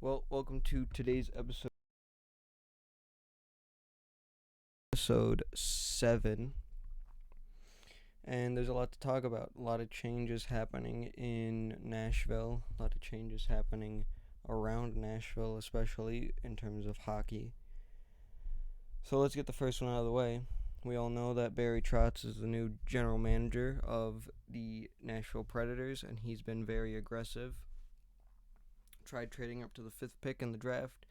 Well, welcome to today's episode 7. And there's a lot to talk about. A lot of changes happening in Nashville, a lot of changes happening around Nashville, especially in terms of hockey. So let's get the first one out of the way. We all know that Barry Trotz is the new general manager of the Nashville Predators, and he's been very aggressive. Tried trading up to the 5th pick in the draft,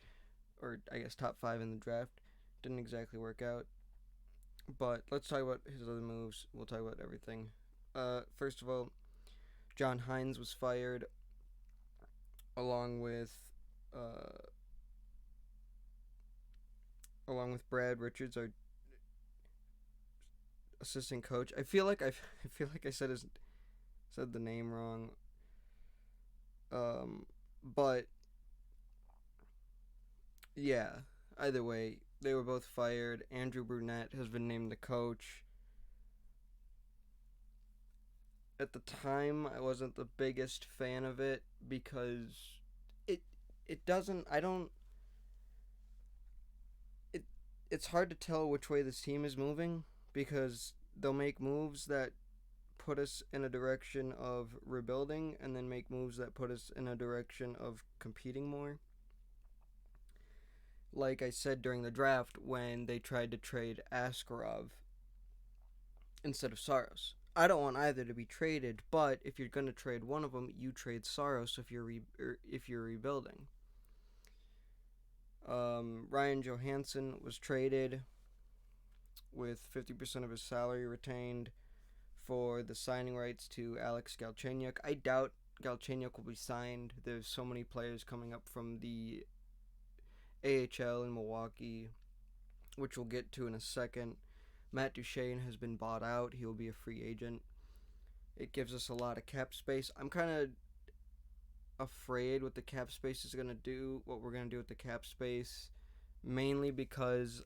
or I guess top 5 in the draft. Didn't exactly work out. But let's talk about his other moves. We'll talk about everything. First of all, John Hines was fired, along with uh, Brad Richards, our assistant coach. I feel like I said the name wrong. But yeah, either way, they were both fired. Andrew Brunette has been named the coach. At the time, I wasn't the biggest fan of it because it it doesn't I don't it it's hard to tell which way this team is moving because they'll make moves that put us in a direction of rebuilding and then make moves that put us in a direction of competing more. Like I said during the draft when they tried to trade Askarov instead of Saros. I don't want either to be traded, but if you're going to trade one of them, you trade Saros if you're rebuilding. Ryan Johansson was traded with 50% of his salary retained for the signing rights to Alex Galchenyuk. I doubt Galchenyuk will be signed. There's so many players coming up from the AHL in Milwaukee, which we'll get to in a second. Matt Duchene has been bought out. He will be a free agent. It gives us a lot of cap space. I'm kind of afraid what the cap space is going to do, what we're going to do with the cap space, mainly because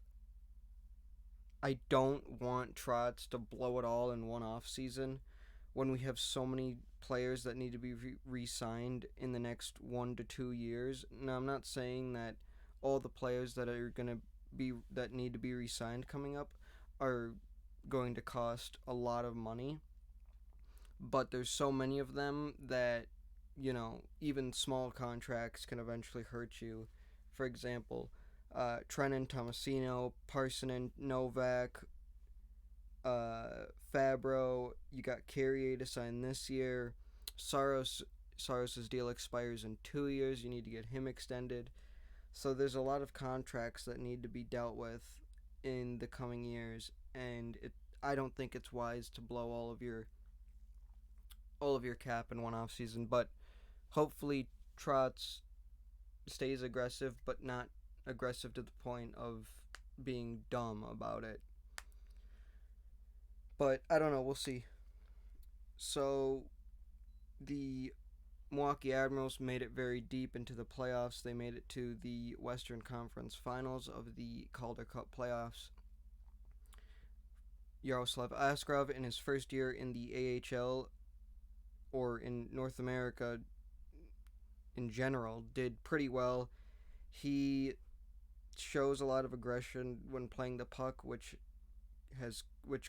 I don't want Trotz to blow it all in one off season when we have so many players that need to be re-signed in the next 1 to 2 years. Now, I'm not saying that all the players that are going to be that need to be re-signed coming up are going to cost a lot of money, but there's so many of them that even small contracts can eventually hurt you. For example, Trennan, Tomasino, Parsonen, Novak, Fabro. You got Carrier to sign this year. Saros's deal expires in 2 years. You need to get him extended. So there's a lot of contracts that need to be dealt with in the coming years, and I don't think it's wise to blow all of your cap in one off season. But hopefully Trotz stays aggressive, but not aggressive to the point of being dumb about it. But I don't know. We'll see. So the Milwaukee Admirals made it very deep into the playoffs. They made it to the Western Conference Finals of the Calder Cup playoffs. Yaroslav Askarov, in his first year in the AHL or in North America in general, did pretty well. He shows a lot of aggression when playing the puck, which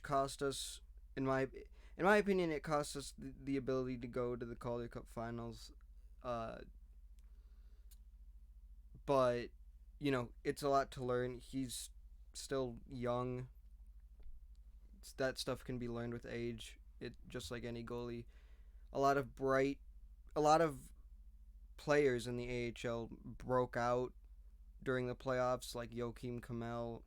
cost us, in my opinion, it cost us the ability to go to the Calder Cup Finals. But it's a lot to learn. He's still young. That stuff can be learned with age. It just like any goalie. A lot of players in the AHL broke out during the playoffs, like Joakim Kamel,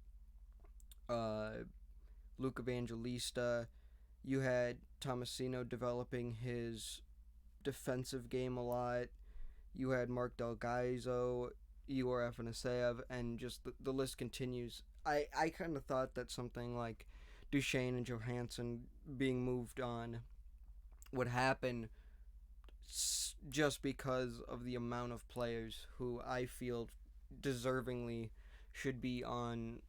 Luke Evangelista. You had Tomasino developing his defensive game a lot. You had Mark Delgaizo, Igor Afanaseyev, and just the list continues. I kind of thought that something like Duchene and Johansson being moved on would happen just because of the amount of players who I feel deservingly should be on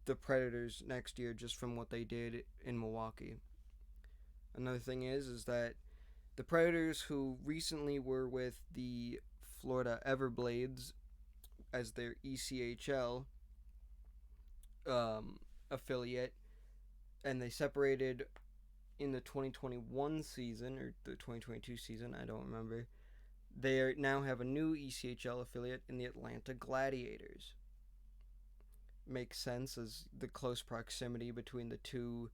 the Predators next year just from what they did in Milwaukee. Another thing is that the Predators, who recently were with the Florida Everblades as their ECHL affiliate, and they separated in the 2021 season or the 2022 season, I don't remember. They now have a new ECHL affiliate in the Atlanta Gladiators. Makes sense as the close proximity between the two,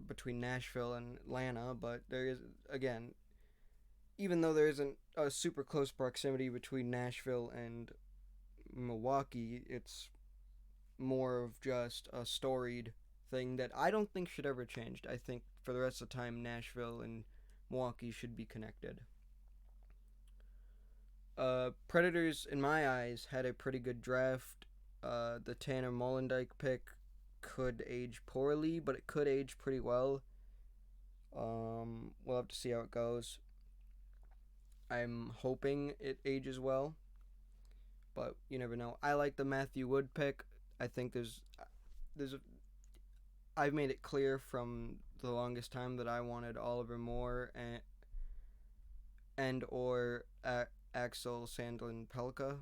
between Nashville and Atlanta, but there is, again, even though there isn't a super close proximity between Nashville and Milwaukee, it's more of just a storied thing that I don't think should ever change. I think for the rest of the time, Nashville and Milwaukee should be connected. Predators, in my eyes, had a pretty good draft. The Tanner Mollendijk pick could age poorly, but it could age pretty well. We'll have to see how it goes. I'm hoping it ages well, but you never know. I like the Matthew Wood pick. I think I've made it clear from the longest time that I wanted Oliver Moore and or Axel Sandlin Pelka.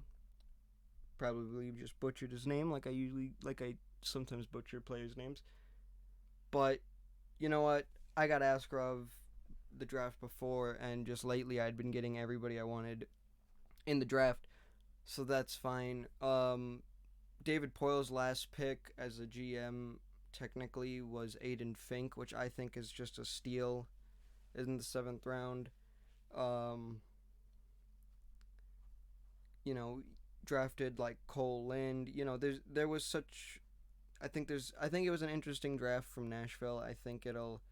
Probably just butchered his name like I sometimes butcher players' names. But you know what? I got Askarov the draft before, and just lately I'd been getting everybody I wanted in the draft, so that's fine. David Poyle's last pick as a GM technically was Aiden Fink, which I think is just a steal in the 7th round. Drafted like Cole Lind. There was such. I think it was an interesting draft from Nashville. I think it'll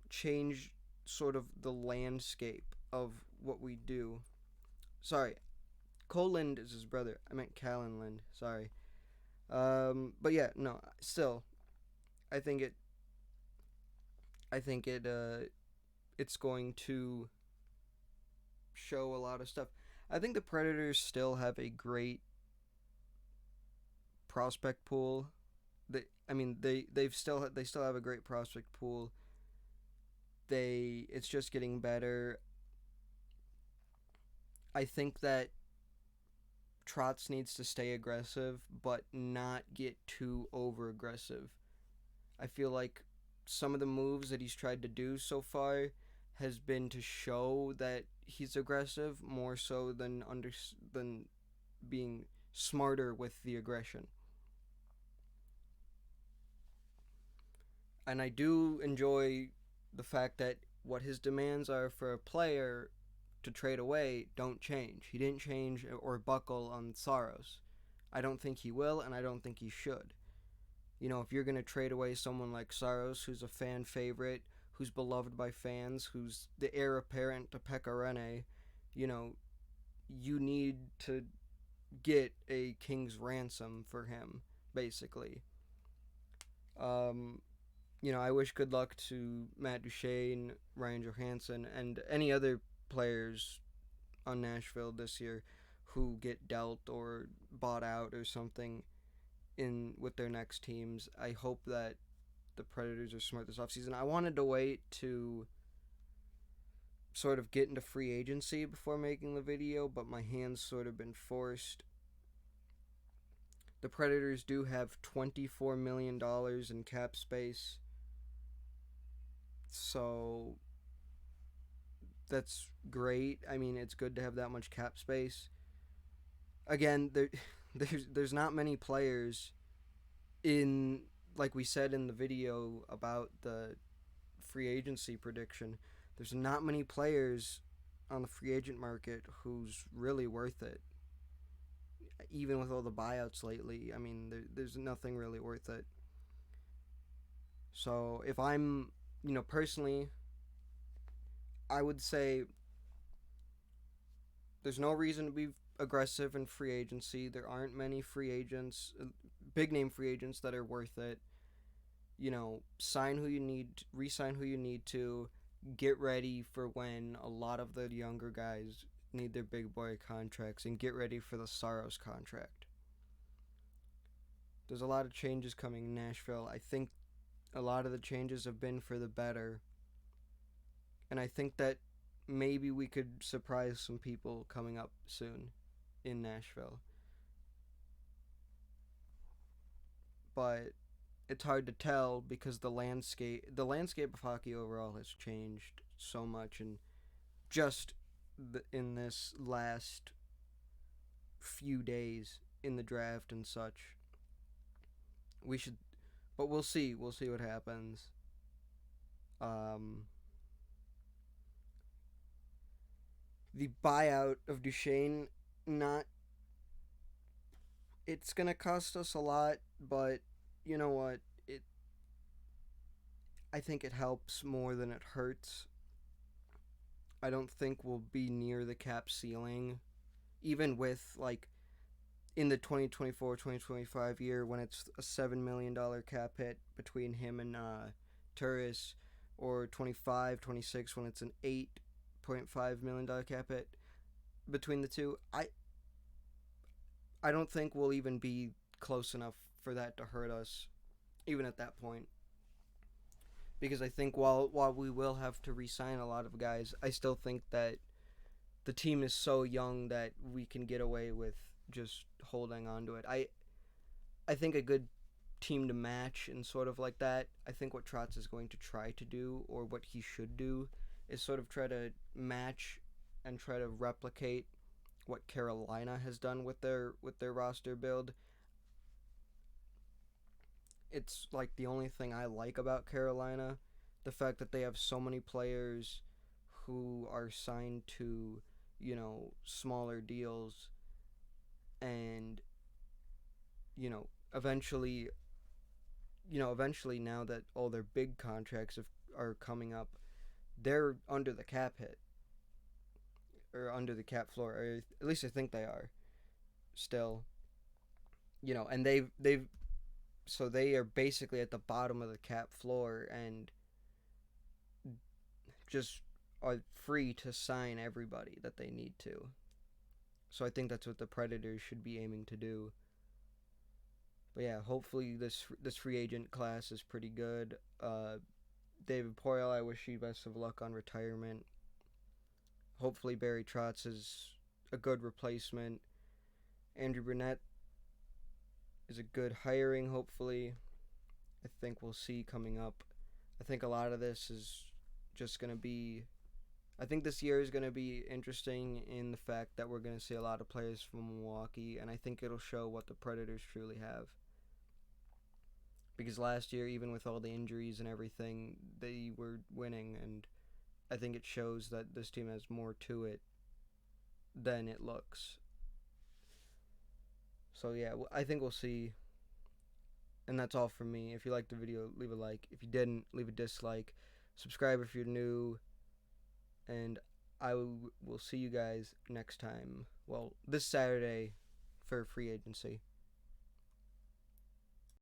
change sort of the landscape of what we do. Sorry, Cole Lind is his brother. I meant Callan Lind. Sorry. But yeah, no. Still, I think it's going to show a lot of stuff. I think the Predators still have a great prospect pool. They still have a great prospect pool. It's just getting better. I think that Trotz needs to stay aggressive, but not get too over aggressive. I feel like some of the moves that he's tried to do so far has been to show that he's aggressive more so than being smarter with the aggression. And I do enjoy the fact that what his demands are for a player to trade away don't change. He didn't change or buckle on Saros. I don't think he will, and I don't think he should. If you're going to trade away someone like Saros, who's a fan favorite, who's beloved by fans, who's the heir apparent to Pekka Rinne, you need to get a king's ransom for him, basically. I wish good luck to Matt Duchene, Ryan Johansson, and any other players on Nashville this year who get dealt or bought out or something with their next teams. I hope that the Predators are smart this offseason. I wanted to wait to sort of get into free agency before making the video, but my hands sort of been forced. The Predators do have $24 million in cap space, so that's great. I mean, it's good to have that much cap space. Again, there's not many players in, like we said in the video about the free agency prediction, there's not many players on the free agent market who's really worth it. Even with all the buyouts lately, I mean, there's nothing really worth it. So if I'm, personally, I would say there's no reason to be aggressive in free agency. There aren't many free agents, big name free agents that are worth it. Sign who you need, re-sign who you need to, get ready for when a lot of the younger guys need their big boy contracts, and get ready for the Saros contract. There's a lot of changes coming in Nashville. I think a lot of the changes have been for the better. And I think that maybe we could surprise some people coming up soon in Nashville. But it's hard to tell because the landscape of hockey overall has changed so much, and just in this last few days in the draft and such. We should, but we'll see. We'll see what happens. Um, the buyout of Duchesne, not. It's gonna cost us a lot, but you know what? I think it helps more than it hurts. I don't think we'll be near the cap ceiling, even with like in the 2024-2025 year when it's a $7 million cap hit between him and Turris, or 25-26 when it's an $8.5 million cap hit between the two. I don't think we'll even be close enough for that to hurt us, even at that point. Because I think while we will have to re-sign a lot of guys, I still think that the team is so young that we can get away with just holding on to it. I think a good team to match and sort of like that, I think what Trotz is going to try to do, or what he should do, is sort of try to match and try to replicate what Carolina has done with their roster build. It's like the only thing I like about Carolina, the fact that they have so many players who are signed to, smaller deals, and you know, eventually, eventually now that all their big contracts are coming up, they're under the cap hit, or under the cap floor, or at least I think they are still. And they've so they are basically at the bottom of the cap floor and just are free to sign everybody that they need to. So I think that's what the Predators should be aiming to do. But yeah, hopefully this free agent class is pretty good. David Poile, I wish you best of luck on retirement. Hopefully Barry Trotz is a good replacement. Andrew Brunette is a good hiring, hopefully. I think we'll see coming up. I think a lot of this is just going to be... I think this year is going to be interesting in the fact that we're going to see a lot of players from Milwaukee, and I think it'll show what the Predators truly have. Because last year, even with all the injuries and everything, they were winning, and I think it shows that this team has more to it than it looks. So yeah, I think we'll see. And that's all from me. If you liked the video, leave a like. If you didn't, leave a dislike. Subscribe if you're new. And I will see you guys next time. Well, this Saturday for free agency.